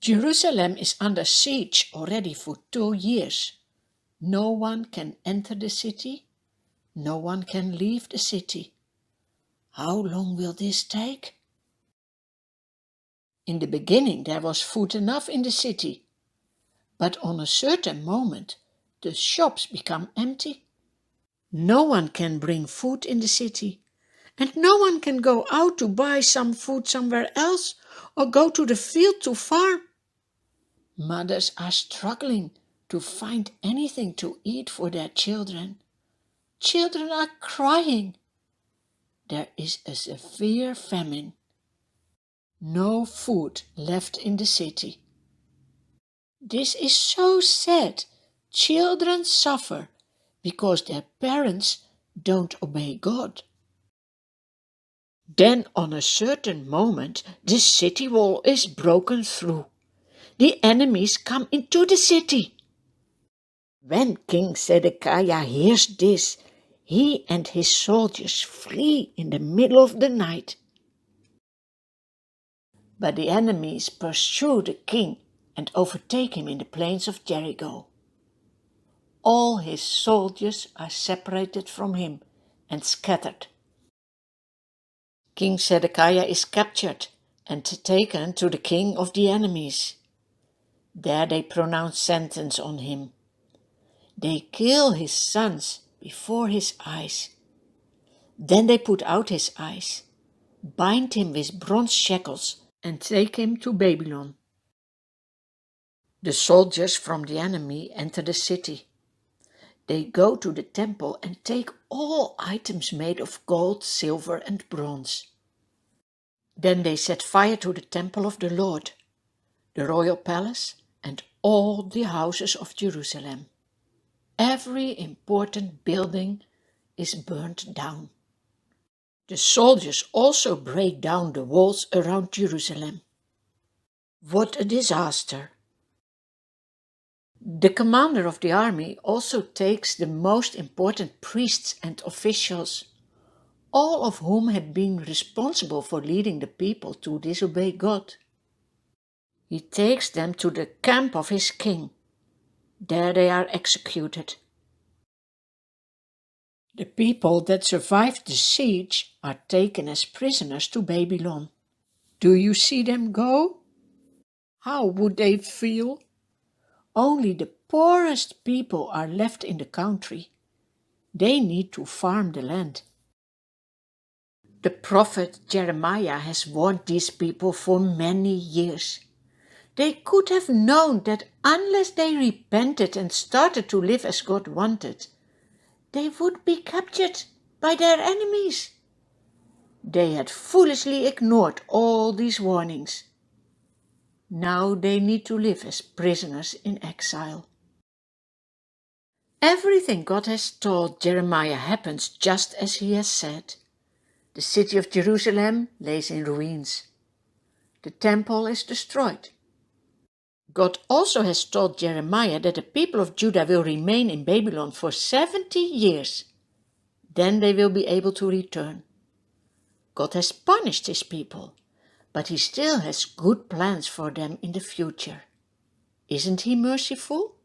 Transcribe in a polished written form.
Jerusalem is under siege already for 2 years. No one can enter the city. No one can leave the city. How long will this take? In the beginning there was food enough in the city, but on a certain moment the shops become empty. No one can bring food in the city, and no one can go out to buy some food somewhere else or go to the field to farm. Mothers are struggling to find anything to eat for their children. Children are crying. There is a severe famine. No food left in the city. This is so sad. Children suffer because their parents don't obey God. Then on a certain moment the city wall is broken through. The enemies come into the city. When King Zedekiah hears this, he and his soldiers flee in the middle of the night. But the enemies pursue the king and overtake him in the plains of Jericho. All his soldiers are separated from him and scattered. King Zedekiah is captured and taken to the king of the enemies. There they pronounce sentence on him. They kill his sons before his eyes. Then they put out his eyes, bind him with bronze shackles, and take him to Babylon. The soldiers from the enemy enter the city. They go to the temple and take all items made of gold, silver, and bronze. Then they set fire to the temple of the Lord, the royal palace, and all the houses of Jerusalem. Every important building is burnt down. The soldiers also break down the walls around Jerusalem. What a disaster! The commander of the army also takes the most important priests and officials, all of whom had been responsible for leading the people to disobey God. He takes them to the camp of his king. There they are executed. The people that survived the siege are taken as prisoners to Babylon. Do you see them go? How would they feel? Only the poorest people are left in the country. They need to farm the land. The prophet Jeremiah has warned these people for many years. They could have known that unless they repented and started to live as God wanted, they would be captured by their enemies. They had foolishly ignored all these warnings. Now they need to live as prisoners in exile. Everything God has told Jeremiah happens just as he has said. The city of Jerusalem lays in ruins. The temple is destroyed. God also has told Jeremiah that the people of Judah will remain in Babylon for 70 years. Then they will be able to return. God has punished his people, but he still has good plans for them in the future. Isn't he merciful?